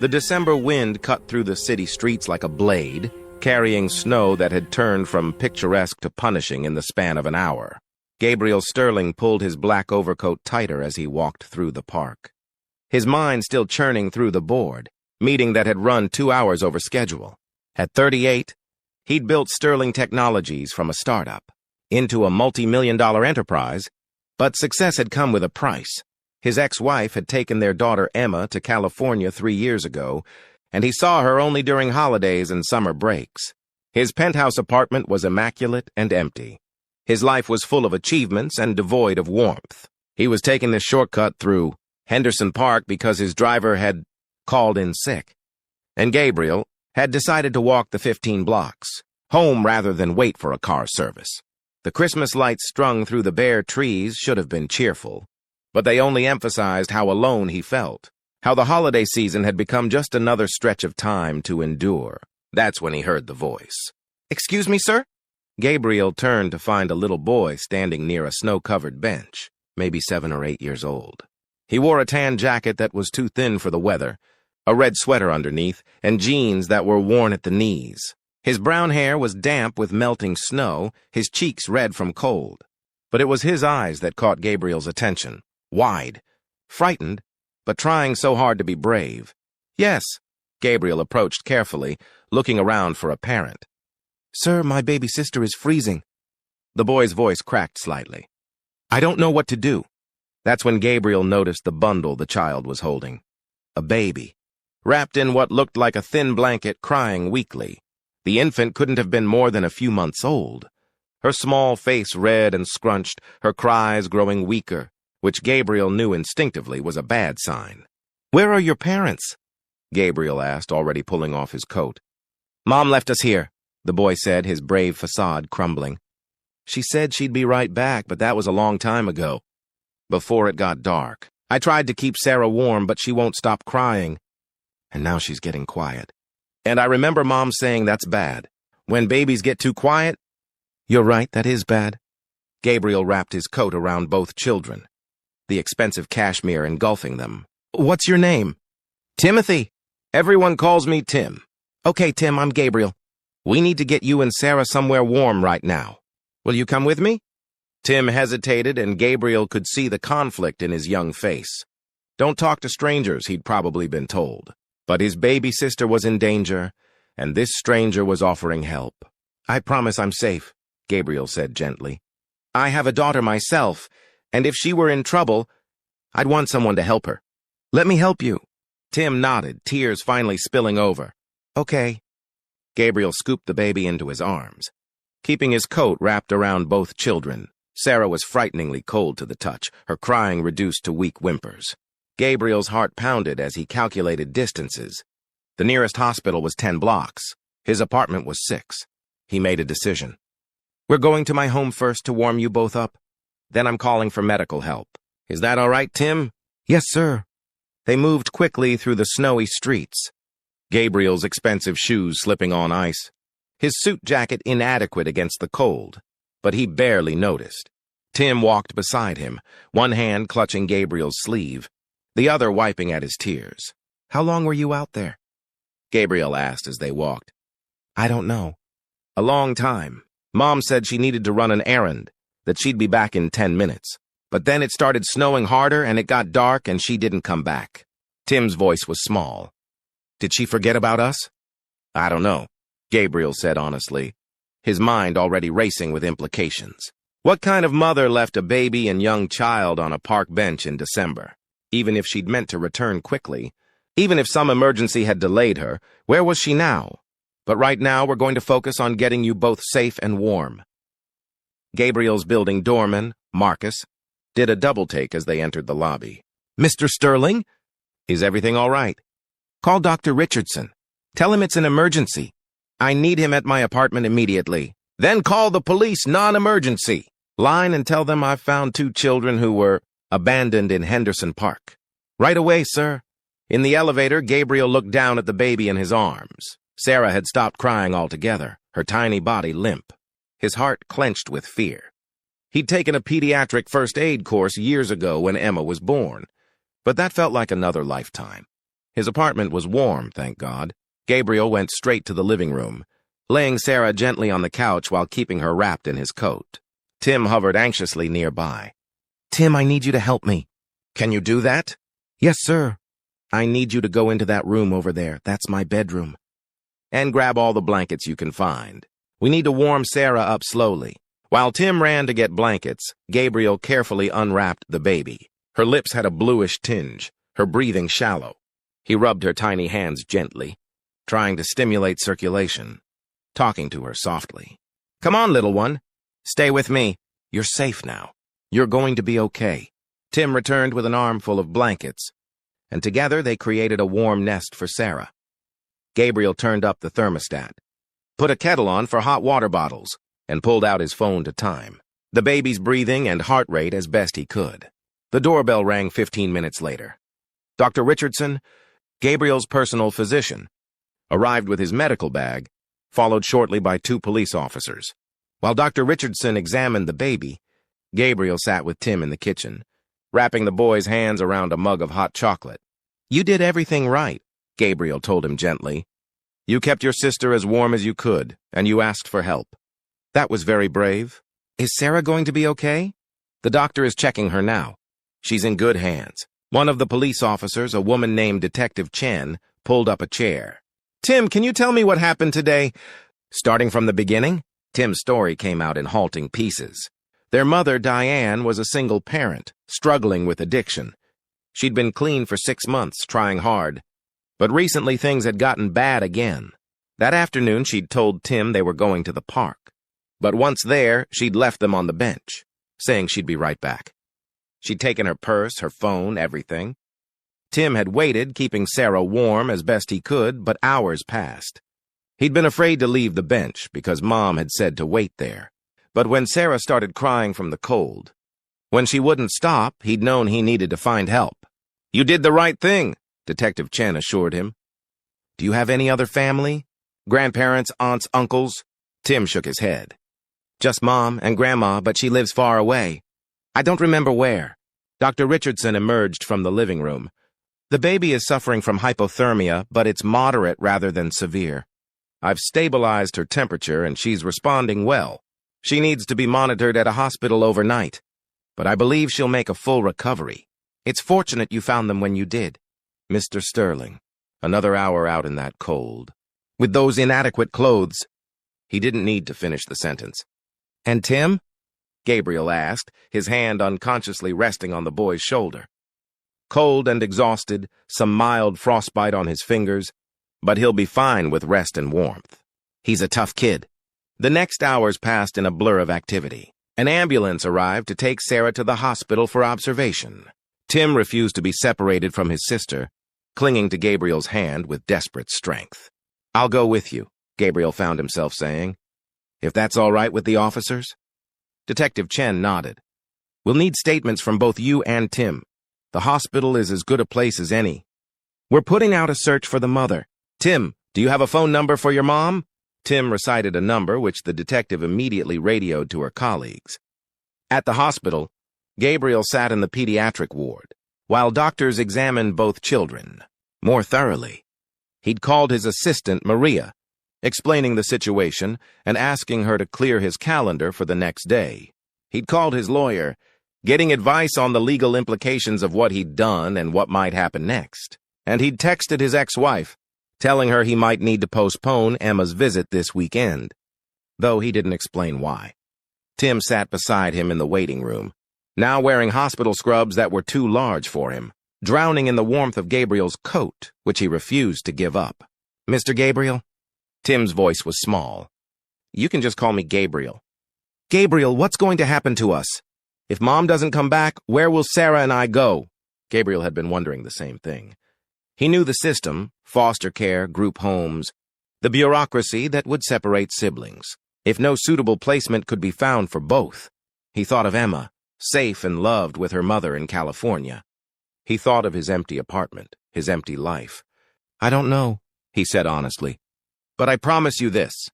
The December wind cut through the city streets like a blade, carrying snow that had turned from picturesque to punishing in the span of an hour. Gabriel Sterling pulled his black overcoat tighter as he walked through the park. His mind still churning through the board, meeting that had run 2 hours over schedule. At 38, he'd built Sterling Technologies from a startup into a multi-million-dollar enterprise, but success had come with a price. His ex-wife had taken their daughter Emma to California 3 years ago, and he saw her only during holidays and summer breaks. His penthouse apartment was immaculate and empty. His life was full of achievements and devoid of warmth. He was taking this shortcut through Henderson Park because his driver had called in sick, and Gabriel had decided to walk the 15 blocks, home rather than wait for a car service. The Christmas lights strung through the bare trees should have been cheerful, but they only emphasized how alone he felt, how the holiday season had become just another stretch of time to endure. That's when he heard the voice. "Excuse me, sir?" Gabriel turned to find a little boy standing near a snow-covered bench, maybe 7 or 8 years old. He wore a tan jacket that was too thin for the weather, a red sweater underneath, and jeans that were worn at the knees. His brown hair was damp with melting snow, his cheeks red from cold. But it was his eyes that caught Gabriel's attention, wide, frightened, but trying so hard to be brave. "Yes," Gabriel approached carefully, looking around for a parent. "Sir, my baby sister is freezing." The boy's voice cracked slightly. "I don't know what to do." That's when Gabriel noticed the bundle the child was holding. A baby, wrapped in what looked like a thin blanket, crying weakly. The infant couldn't have been more than a few months old. Her small face red and scrunched, her cries growing weaker, which Gabriel knew instinctively was a bad sign. "Where are your parents?" Gabriel asked, already pulling off his coat. "Mom left us here," the boy said, his brave facade crumbling. "She said she'd be right back, but that was a long time ago. Before it got dark. I tried to keep Sarah warm, but she won't stop crying. And now she's getting quiet. And I remember Mom saying that's bad. When babies get too quiet." "You're right, that is bad." Gabriel wrapped his coat around both children, the expensive cashmere engulfing them. "What's your name?" "Timothy. Everyone calls me Tim." "Okay, Tim, I'm Gabriel. We need to get you and Sarah somewhere warm right now. Will you come with me?" Tim hesitated, and Gabriel could see the conflict in his young face. Don't talk to strangers, he'd probably been told. But his baby sister was in danger, and this stranger was offering help. "I promise I'm safe," Gabriel said gently. "I have a daughter myself, and if she were in trouble, I'd want someone to help her. Let me help you." Tim nodded, tears finally spilling over. "Okay." Gabriel scooped the baby into his arms, keeping his coat wrapped around both children. Sarah was frighteningly cold to the touch, her crying reduced to weak whimpers. Gabriel's heart pounded as he calculated distances. The nearest hospital was 10 blocks. His apartment was 6. He made a decision. "We're going to my home first to warm you both up. Then I'm calling for medical help. Is that all right, Tim?" "Yes, sir." They moved quickly through the snowy streets, Gabriel's expensive shoes slipping on ice, his suit jacket inadequate against the cold, but he barely noticed. Tim walked beside him, one hand clutching Gabriel's sleeve, the other wiping at his tears. "How long were you out there?" Gabriel asked as they walked. "I don't know." "A long time. Mom said she needed to run an errand, that she'd be back in 10 minutes. But then it started snowing harder and it got dark and she didn't come back." Tim's voice was small. "Did she forget about us?" "I don't know," Gabriel said honestly, his mind already racing with implications. What kind of mother left a baby and young child on a park bench in December? Even if she'd meant to return quickly, even if some emergency had delayed her, where was she now? "But right now we're going to focus on getting you both safe and warm." Gabriel's building doorman, Marcus, did a double-take as they entered the lobby. "Mr. Sterling? Is everything all right?" "Call Dr. Richardson. Tell him it's an emergency. I need him at my apartment immediately." "Then call the police, non-emergency. Line and tell them I've found 2 children who were abandoned in Henderson Park." "Right away, sir." In the elevator, Gabriel looked down at the baby in his arms. Sarah had stopped crying altogether, her tiny body limp. His heart clenched with fear. He'd taken a pediatric first aid course years ago when Emma was born, but that felt like another lifetime. His apartment was warm, thank God. Gabriel went straight to the living room, laying Sarah gently on the couch while keeping her wrapped in his coat. Tim hovered anxiously nearby. "Tim, I need you to help me." "Can you do that?" "Yes, sir. I need you to go into that room over there. That's my bedroom. And grab all the blankets you can find. We need to warm Sarah up slowly." While Tim ran to get blankets, Gabriel carefully unwrapped the baby. Her lips had a bluish tinge, her breathing shallow. He rubbed her tiny hands gently, trying to stimulate circulation, talking to her softly. "Come on, little one. Stay with me. You're safe now. You're going to be okay." Tim returned with an armful of blankets, and together they created a warm nest for Sarah. Gabriel turned up the thermostat, put a kettle on for hot water bottles, and pulled out his phone to time the baby's breathing and heart rate as best he could. The doorbell rang 15 minutes later. Dr. Richardson, Gabriel's personal physician, arrived with his medical bag, followed shortly by 2 police officers. While Dr. Richardson examined the baby, Gabriel sat with Tim in the kitchen, wrapping the boy's hands around a mug of hot chocolate. "You did everything right," Gabriel told him gently. "You kept your sister as warm as you could, and you asked for help. That was very brave. Is Sarah going to be okay?" "The doctor is checking her now. She's in good hands." One of the police officers, a woman named Detective Chen, pulled up a chair. "Tim, can you tell me what happened today?" Starting from the beginning, Tim's story came out in halting pieces. Their mother, Diane, was a single parent, struggling with addiction. She'd been clean for 6 months, trying hard. But recently things had gotten bad again. That afternoon she'd told Tim they were going to the park. But once there, she'd left them on the bench, saying she'd be right back. She'd taken her purse, her phone, everything. Tim had waited, keeping Sarah warm as best he could, but hours passed. He'd been afraid to leave the bench because Mom had said to wait there. But when Sarah started crying from the cold, when she wouldn't stop, he'd known he needed to find help. "You did the right thing," Detective Chen assured him. "Do you have any other family? Grandparents, aunts, uncles?" Tim shook his head. "Just Mom and Grandma, but she lives far away. I don't remember where." Dr. Richardson emerged from the living room. "The baby is suffering from hypothermia, but it's moderate rather than severe. I've stabilized her temperature and she's responding well. She needs to be monitored at a hospital overnight, but I believe she'll make a full recovery. It's fortunate you found them when you did. Mr. Sterling, another hour out in that cold, with those inadequate clothes." He didn't need to finish the sentence. "And Tim?" Gabriel asked, his hand unconsciously resting on the boy's shoulder. "Cold and exhausted, some mild frostbite on his fingers, but he'll be fine with rest and warmth. He's a tough kid." The next hours passed in a blur of activity. An ambulance arrived to take Sarah to the hospital for observation. Tim refused to be separated from his sister, clinging to Gabriel's hand with desperate strength. "I'll go with you," Gabriel found himself saying. "If that's all right with the officers?" Detective Chen nodded. "We'll need statements from both you and Tim. The hospital is as good a place as any. We're putting out a search for the mother. Tim, do you have a phone number for your mom?" Tim recited a number which the detective immediately radioed to her colleagues. At the hospital, Gabriel sat in the pediatric ward, while doctors examined both children more thoroughly. He'd called his assistant, Maria, explaining the situation and asking her to clear his calendar for the next day. He'd called his lawyer, getting advice on the legal implications of what he'd done and what might happen next. And he'd texted his ex-wife, telling her he might need to postpone Emma's visit this weekend, though he didn't explain why. Tim sat beside him in the waiting room, now wearing hospital scrubs that were too large for him, drowning in the warmth of Gabriel's coat, which he refused to give up. "Mr. Gabriel?" Tim's voice was small. "You can just call me Gabriel." "Gabriel, what's going to happen to us? If Mom doesn't come back, where will Sarah and I go?" Gabriel had been wondering the same thing. He knew the system, foster care, group homes, the bureaucracy that would separate siblings. If no suitable placement could be found for both, he thought of Emma, safe and loved with her mother in California. He thought of his empty apartment, his empty life. "I don't know," he said honestly. "But I promise you this.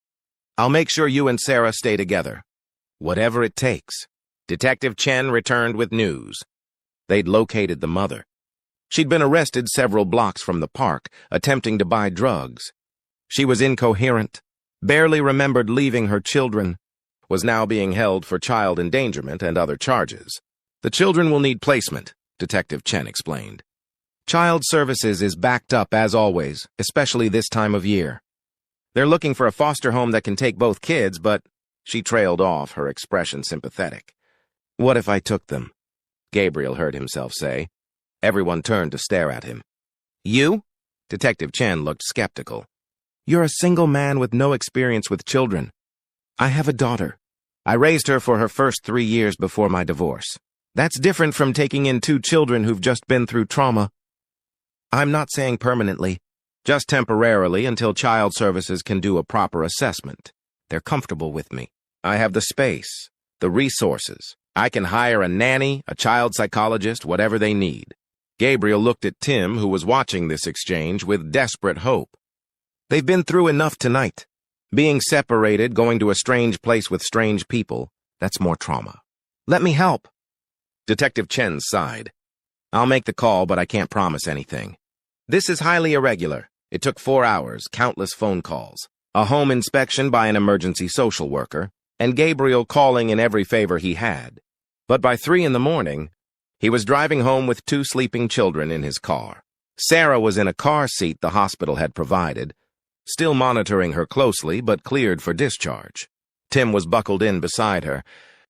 I'll make sure you and Sarah stay together. Whatever it takes." Detective Chen returned with news. They'd located the mother. She'd been arrested several blocks from the park, attempting to buy drugs. She was incoherent, barely remembered leaving her children, was now being held for child endangerment and other charges. The children will need placement, Detective Chen explained. Child Services is backed up as always, especially this time of year. They're looking for a foster home that can take both kids, but she trailed off, her expression sympathetic. What if I took them? Gabriel heard himself say. Everyone turned to stare at him. You? Detective Chen looked skeptical. You're a single man with no experience with children. I have a daughter. I raised her for her first 3 years before my divorce. That's different from taking in 2 children who've just been through trauma. I'm not saying permanently, just temporarily until Child Services can do a proper assessment. They're comfortable with me. I have the space, the resources. I can hire a nanny, a child psychologist, whatever they need. Gabriel looked at Tim, who was watching this exchange, with desperate hope. They've been through enough tonight. Being separated, going to a strange place with strange people, that's more trauma. Let me help. Detective Chen sighed. I'll make the call, but I can't promise anything. This is highly irregular. It took 4 hours, countless phone calls, a home inspection by an emergency social worker, and Gabriel calling in every favor he had. But by 3 in the morning, he was driving home with 2 sleeping children in his car. Sarah was in a car seat the hospital had provided, still monitoring her closely but cleared for discharge. Tim was buckled in beside her,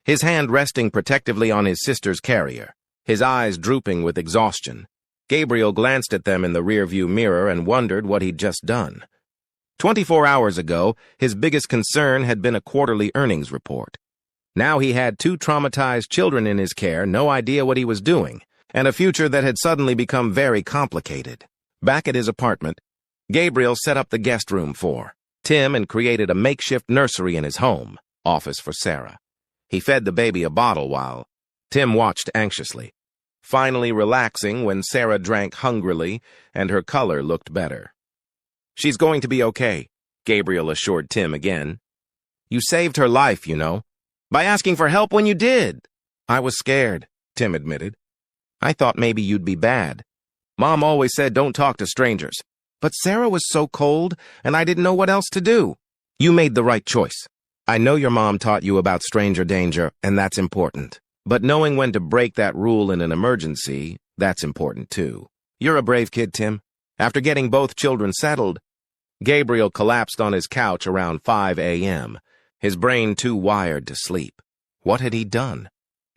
his hand resting protectively on his sister's carrier, his eyes drooping with exhaustion. Gabriel glanced at them in the rearview mirror and wondered what he'd just done. 24 hours ago, his biggest concern had been a quarterly earnings report. Now he had 2 traumatized children in his care, no idea what he was doing, and a future that had suddenly become very complicated. Back at his apartment, Gabriel set up the guest room for Tim and created a makeshift nursery in his home, office for Sarah. He fed the baby a bottle while Tim watched anxiously, finally relaxing when Sarah drank hungrily and her color looked better. She's going to be okay, Gabriel assured Tim again. You saved her life, you know, by asking for help when you did. I was scared, Tim admitted. I thought maybe you'd be bad. Mom always said don't talk to strangers. But Sarah was so cold, and I didn't know what else to do. You made the right choice. I know your mom taught you about stranger danger, and that's important. But knowing when to break that rule in an emergency, that's important too. You're a brave kid, Tim. After getting both children settled, Gabriel collapsed on his couch around 5 a.m., his brain too wired to sleep. What had he done?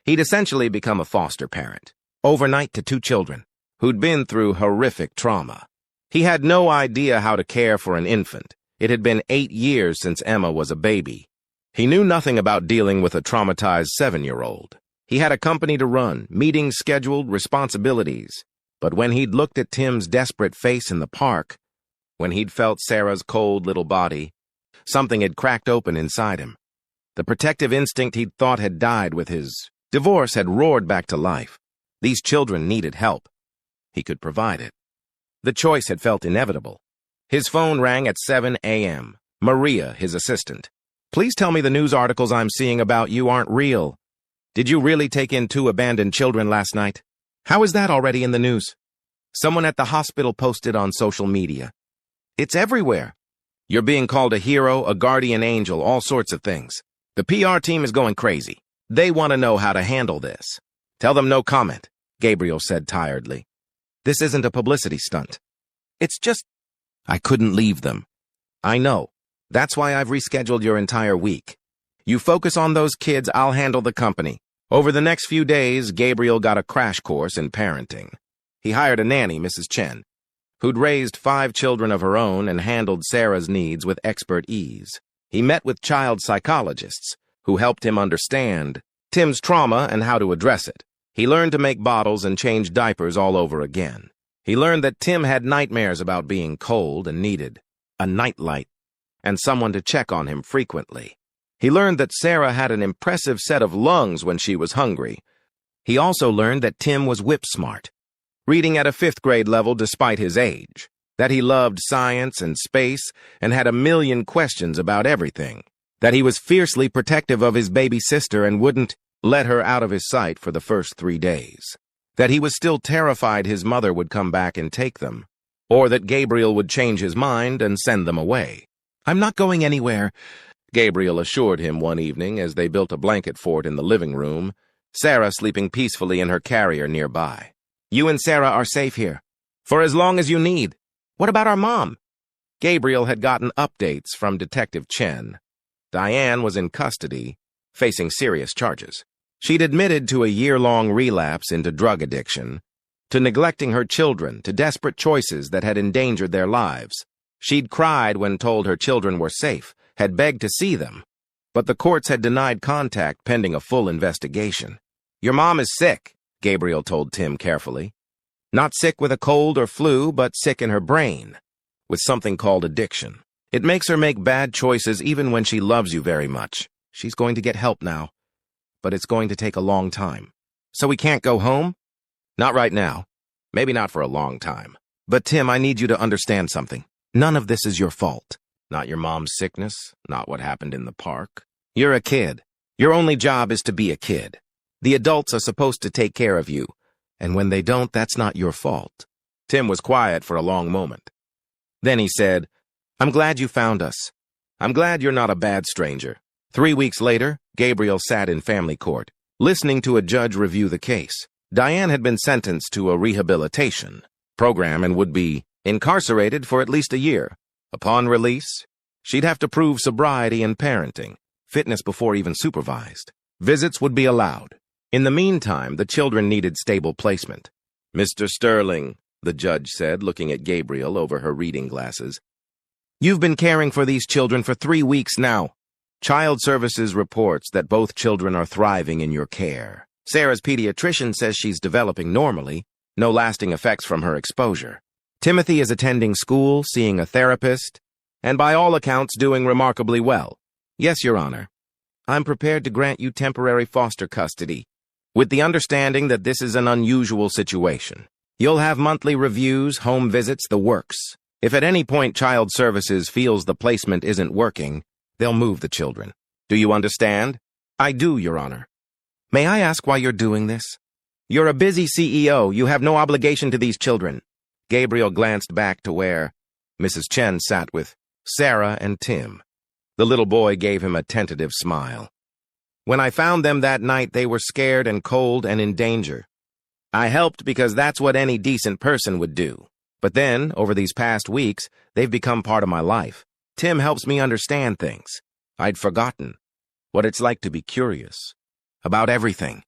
He'd essentially become a foster parent, overnight to 2 children, who'd been through horrific trauma. He had no idea how to care for an infant. It had been 8 years since Emma was a baby. He knew nothing about dealing with a traumatized 7-year-old. He had a company to run, meetings scheduled, responsibilities. But when he'd looked at Tim's desperate face in the park, when he'd felt Sarah's cold little body, something had cracked open inside him. The protective instinct he'd thought had died with his divorce had roared back to life. These children needed help. He could provide it. The choice had felt inevitable. His phone rang at 7 a.m. Maria, his assistant. Please tell me the news articles I'm seeing about you aren't real. Did you really take in 2 abandoned children last night? How is that already in the news? Someone at the hospital posted on social media. It's everywhere. You're being called a hero, a guardian angel, all sorts of things. The PR team is going crazy. They want to know how to handle this. Tell them no comment, Gabriel said tiredly. This isn't a publicity stunt. It's just, I couldn't leave them. I know. That's why I've rescheduled your entire week. You focus on those kids, I'll handle the company. Over the next few days, Gabriel got a crash course in parenting. He hired a nanny, Mrs. Chen, who'd raised 5 children of her own and handled Sarah's needs with expert ease. He met with child psychologists, who helped him understand Tim's trauma and how to address it. He learned to make bottles and change diapers all over again. He learned that Tim had nightmares about being cold and needed a nightlight and someone to check on him frequently. He learned that Sarah had an impressive set of lungs when she was hungry. He also learned that Tim was whip smart, reading at a 5th grade level despite his age, that he loved science and space and had a million questions about everything, that he was fiercely protective of his baby sister and wouldn't let her out of his sight for the first 3 days. that he was still terrified his mother would come back and take them, or that Gabriel would change his mind and send them away. "I'm not going anywhere," Gabriel assured him one evening as they built a blanket fort in the living room, Sarah sleeping peacefully in her carrier nearby. "You and Sarah are safe here. For as long as you need. What about our mom?" Gabriel had gotten updates from Detective Chen. Diane was in custody, facing serious charges. She'd admitted to a year-long relapse into drug addiction, to neglecting her children, to desperate choices that had endangered their lives. She'd cried when told her children were safe, had begged to see them, but the courts had denied contact pending a full investigation. "Your mom is sick," Gabriel told Tim carefully. "Not sick with a cold or flu, but sick in her brain, with something called addiction. It makes her make bad choices even when she loves you very much. She's going to get help now, but it's going to take a long time." "So we can't go home?" "Not right now. Maybe not for a long time. But Tim, I need you to understand something. None of this is your fault. Not your mom's sickness, not what happened in the park. You're a kid. Your only job is to be a kid. The adults are supposed to take care of you, and when they don't, that's not your fault." Tim was quiet for a long moment. Then he said, "I'm glad you found us. I'm glad you're not a bad stranger." 3 weeks later, Gabriel sat in family court, listening to a judge review the case. Diane had been sentenced to a rehabilitation program and would be incarcerated for at least a year. Upon release, she'd have to prove sobriety and parenting, fitness before even supervised. Visits would be allowed. In the meantime, the children needed stable placement. "Mr. Sterling," the judge said, looking at Gabriel over her reading glasses, "you've been caring for these children for 3 weeks now. Child Services reports that both children are thriving in your care. Sarah's pediatrician says she's developing normally, no lasting effects from her exposure. Timothy is attending school, seeing a therapist, and by all accounts doing remarkably well. Yes, Your Honor. I'm prepared to grant you temporary foster custody, with the understanding that this is an unusual situation. You'll have monthly reviews, home visits, the works. If at any point Child Services feels the placement isn't working, they'll move the children. Do you understand?" "I do, Your Honor." "May I ask why you're doing this?" "You're a busy CEO. You have no obligation to these children." Gabriel glanced back to where Mrs. Chen sat with Sarah and Tim. The little boy gave him a tentative smile. "When I found them that night, they were scared and cold and in danger. I helped because that's what any decent person would do. But then, over these past weeks, they've become part of my life. Tim helps me understand things. I'd forgotten what it's like to be curious about everything,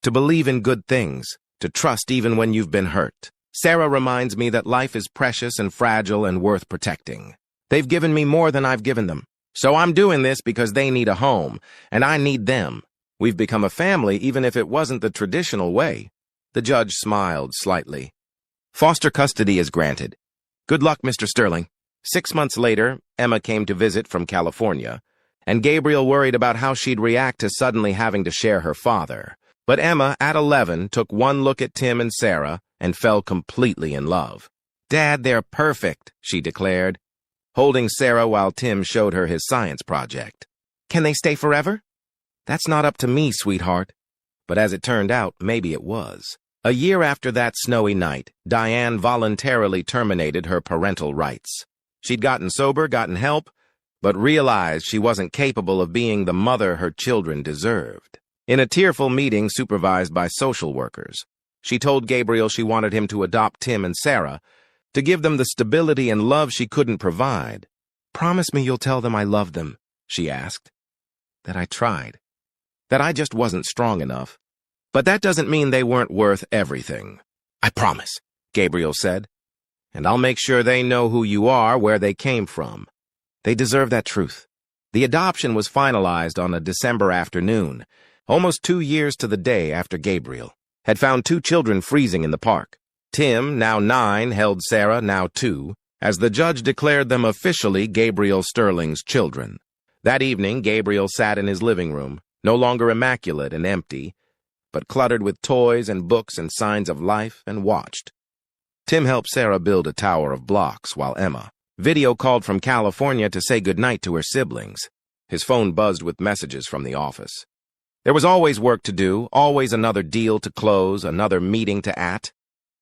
to believe in good things, to trust even when you've been hurt. Sarah reminds me that life is precious and fragile and worth protecting. They've given me more than I've given them. So I'm doing this because they need a home, and I need them. We've become a family even if it wasn't the traditional way." The judge smiled slightly. "Foster custody is granted. Good luck, Mr. Sterling." 6 months later, Emma came to visit from California, and Gabriel worried about how she'd react to suddenly having to share her father. But Emma, at 11, took one look at Tim and Sarah and fell completely in love. "Dad, they're perfect," she declared, holding Sarah while Tim showed her his science project. "Can they stay forever?" "That's not up to me, sweetheart." But as it turned out, maybe it was. A year after that snowy night, Diane voluntarily terminated her parental rights. She'd gotten sober, gotten help, but realized she wasn't capable of being the mother her children deserved. In a tearful meeting supervised by social workers, she told Gabriel she wanted him to adopt Tim and Sarah, to give them the stability and love she couldn't provide. "Promise me you'll tell them I love them," she asked. "That I tried. That I just wasn't strong enough. But that doesn't mean they weren't worth everything." "I promise," Gabriel said. "And I'll make sure they know who you are, where they came from. They deserve that truth." The adoption was finalized on a December afternoon, almost 2 years to the day after Gabriel had found 2 children freezing in the park. Tim, now 9, held Sarah, now 2, as the judge declared them officially Gabriel Sterling's children. That evening, Gabriel sat in his living room, no longer immaculate and empty, but cluttered with toys and books and signs of life, and watched. Tim helped Sarah build a tower of blocks while Emma video called from California to say goodnight to her siblings. His phone buzzed with messages from the office. There was always work to do, always another deal to close, another meeting to at.